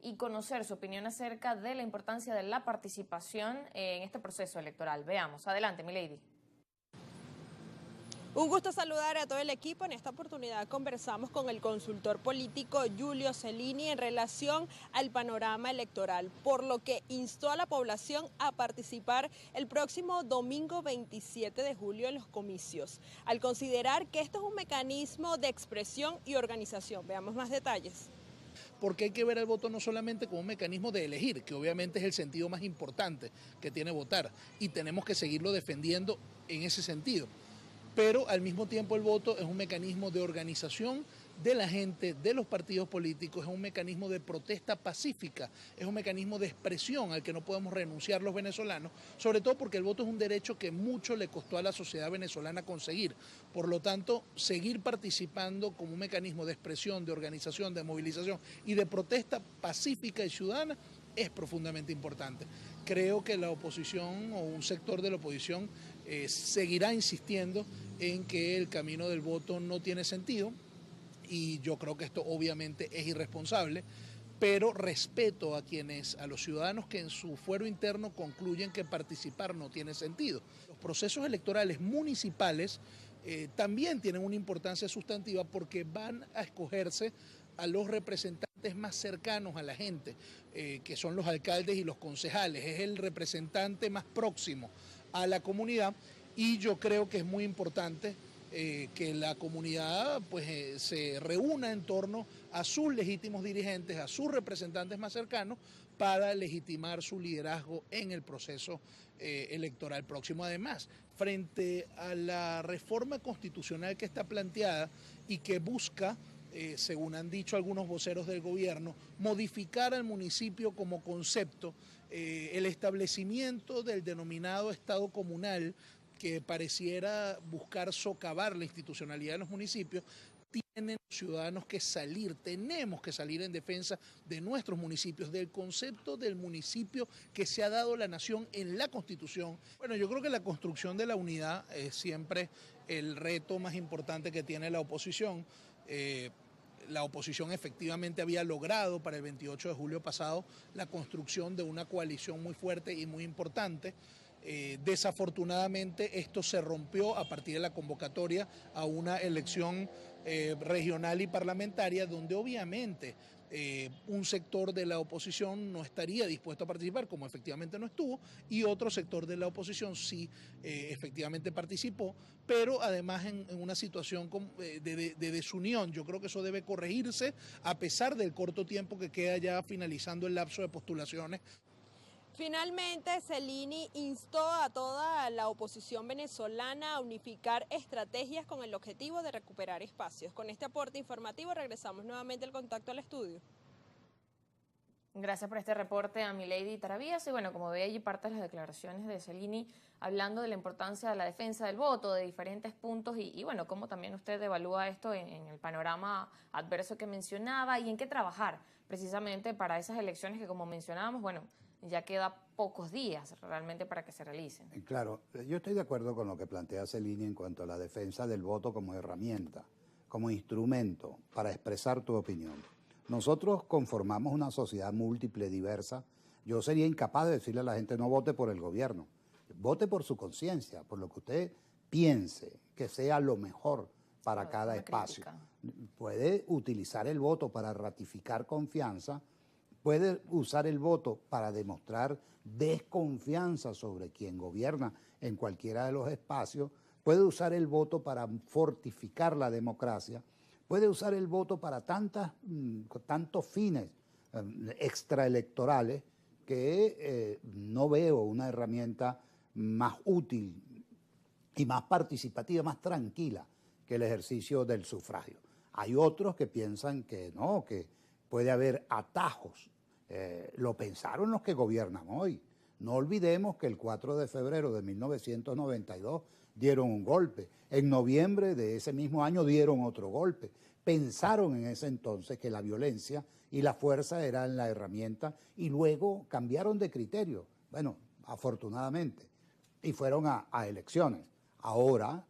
y conocer su opinión acerca de la importancia de la participación en este proceso electoral. Veamos, adelante, milady. Un gusto saludar a todo el equipo. En esta oportunidad conversamos con el consultor político Giulio Cellini en relación al panorama electoral, por lo que instó a la población a participar el próximo domingo 27 de julio en los comicios, al considerar que esto es un mecanismo de expresión y organización. Veamos más detalles. Porque hay que ver el voto no solamente como un mecanismo de elegir, que obviamente es el sentido más importante que tiene votar, y tenemos que seguirlo defendiendo en ese sentido. Pero al mismo tiempo el voto es un mecanismo de organización de la gente, de los partidos políticos, es un mecanismo de protesta pacífica, es un mecanismo de expresión al que no podemos renunciar los venezolanos, sobre todo porque el voto es un derecho que mucho le costó a la sociedad venezolana conseguir. Por lo tanto, seguir participando como un mecanismo de expresión, de organización, de movilización y de protesta pacífica y ciudadana es profundamente importante. Creo que la oposición o un sector de la oposición seguirá insistiendo en que el camino del voto no tiene sentido, y yo creo que esto obviamente es irresponsable, pero respeto a los ciudadanos que en su fuero interno concluyen que participar no tiene sentido. Los procesos electorales municipales también tienen una importancia sustantiva porque van a escogerse a los representantes más cercanos a la gente, que son los alcaldes y los concejales, es el representante más próximo a la comunidad, y yo creo que es muy importante que la comunidad se reúna en torno a sus legítimos dirigentes, a sus representantes más cercanos, para legitimar su liderazgo en el proceso electoral próximo. Además, frente a la reforma constitucional que está planteada y que busca, según han dicho algunos voceros del gobierno, modificar al municipio como concepto, el establecimiento del denominado Estado comunal, que pareciera buscar socavar la institucionalidad de los municipios, tienen los ciudadanos que salir, tenemos que salir en defensa de nuestros municipios, del concepto del municipio que se ha dado la nación en la Constitución. Bueno, yo creo que la construcción de la unidad es siempre el reto más importante que tiene la oposición. La oposición efectivamente había logrado para el 28 de julio pasado la construcción de una coalición muy fuerte y muy importante. Desafortunadamente esto se rompió a partir de la convocatoria a una elección regional y parlamentaria, donde obviamente un sector de la oposición no estaría dispuesto a participar, como efectivamente no estuvo, y otro sector de la oposición sí efectivamente participó, pero además en una situación de desunión. Yo creo que eso debe corregirse a pesar del corto tiempo que queda ya finalizando el lapso de postulaciones. Finalmente, Cellini instó a toda la oposición venezolana a unificar estrategias con el objetivo de recuperar espacios. Con este aporte informativo regresamos nuevamente el contacto al estudio. Gracias por este reporte a milady Taravías. Y bueno, como ve allí parte de las declaraciones de Cellini hablando de la importancia de la defensa del voto, de diferentes puntos y bueno, cómo también usted evalúa esto en el panorama adverso que mencionaba y en qué trabajar precisamente para esas elecciones que, como mencionábamos, bueno, ya queda pocos días realmente para que se realicen. Claro, yo estoy de acuerdo con lo que plantea Cellini en cuanto a la defensa del voto como herramienta, como instrumento para expresar tu opinión. Nosotros conformamos una sociedad múltiple, diversa. Yo sería incapaz de decirle a la gente no vote por el gobierno, vote por su conciencia, por lo que usted piense que sea lo mejor para cada espacio. Puede utilizar el voto para ratificar confianza, puede usar el voto para demostrar desconfianza sobre quien gobierna en cualquiera de los espacios, puede usar el voto para fortificar la democracia, puede usar el voto para tantos fines extraelectorales que no veo una herramienta más útil y más participativa, más tranquila que el ejercicio del sufragio. Hay otros que piensan que no, que puede haber atajos. Lo pensaron los que gobiernan hoy. No olvidemos que el 4 de febrero de 1992 dieron un golpe. En noviembre de ese mismo año dieron otro golpe. Pensaron en ese entonces que la violencia y la fuerza eran la herramienta y luego cambiaron de criterio. Bueno, afortunadamente. Y fueron a elecciones. Ahora,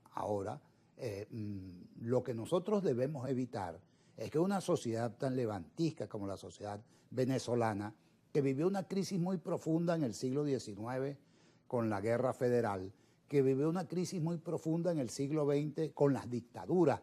lo que nosotros debemos evitar es que una sociedad tan levantisca como la sociedad venezolana, que vivió una crisis muy profunda en el siglo XIX con la guerra federal, que vivió una crisis muy profunda en el siglo XX con las dictaduras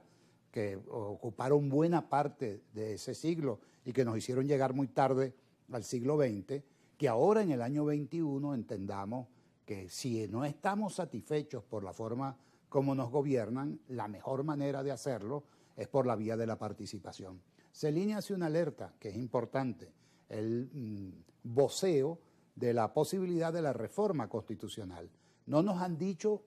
que ocuparon buena parte de ese siglo y que nos hicieron llegar muy tarde al siglo XX, que ahora en el año 21 entendamos que si no estamos satisfechos por la forma como nos gobiernan, la mejor manera de hacerlo es por la vía de la participación. Celini hace una alerta que es importante, el voceo de la posibilidad de la reforma constitucional. No nos han dicho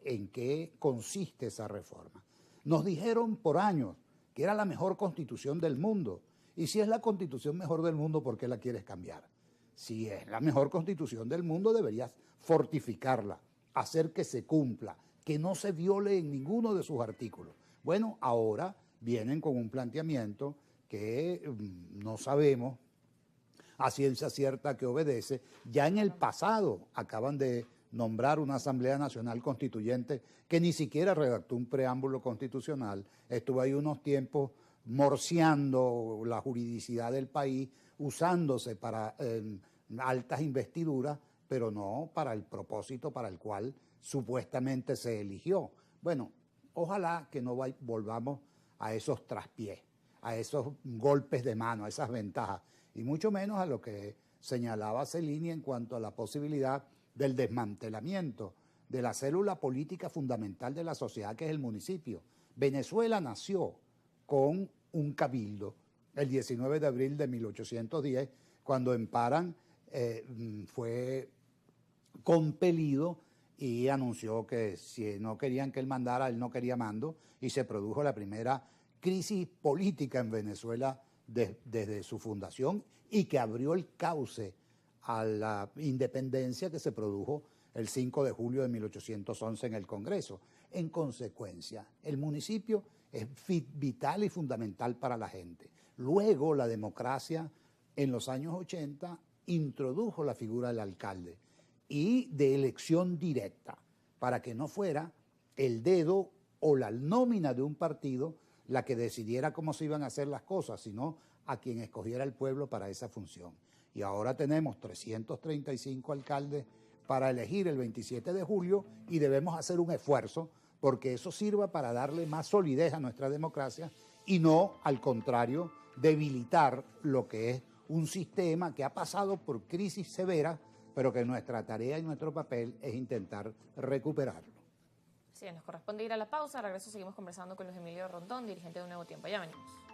en qué consiste esa reforma. Nos dijeron por años que era la mejor constitución del mundo. Y si es la constitución mejor del mundo, ¿por qué la quieres cambiar? Si es la mejor constitución del mundo, deberías fortificarla, hacer que se cumpla, que no se viole en ninguno de sus artículos. Bueno, ahora vienen con un planteamiento que no sabemos a ciencia cierta que obedece. Ya en el pasado acaban de nombrar una Asamblea Nacional Constituyente que ni siquiera redactó un preámbulo constitucional. Estuvo ahí unos tiempos morciando la juridicidad del país, usándose para altas investiduras, pero no para el propósito para el cual supuestamente se eligió. Bueno, ojalá que no volvamos a esos traspiés, a esos golpes de mano, a esas ventajas, y mucho menos a lo que señalaba Celini en cuanto a la posibilidad del desmantelamiento de la célula política fundamental de la sociedad, que es el municipio. Venezuela nació con un cabildo el 19 de abril de 1810, cuando Emparan fue compelido y anunció que si no querían que él mandara, él no quería mando, y se produjo la primera crisis política en Venezuela desde su fundación y que abrió el cauce a la independencia que se produjo el 5 de julio de 1811 en el Congreso. En consecuencia, el municipio es vital y fundamental para la gente. Luego, la democracia en los años 80 introdujo la figura del alcalde y de elección directa, para que no fuera el dedo o la nómina de un partido la que decidiera cómo se iban a hacer las cosas, sino a quien escogiera el pueblo para esa función. Y ahora tenemos 335 alcaldes para elegir el 27 de julio y debemos hacer un esfuerzo porque eso sirva para darle más solidez a nuestra democracia y no, al contrario, debilitar lo que es un sistema que ha pasado por crisis severas, pero que nuestra tarea y nuestro papel es intentar recuperarlo. Sí, nos corresponde ir a la pausa. Al regreso seguimos conversando con Luis Emilio Rondón, dirigente de Un Nuevo Tiempo. Ya venimos.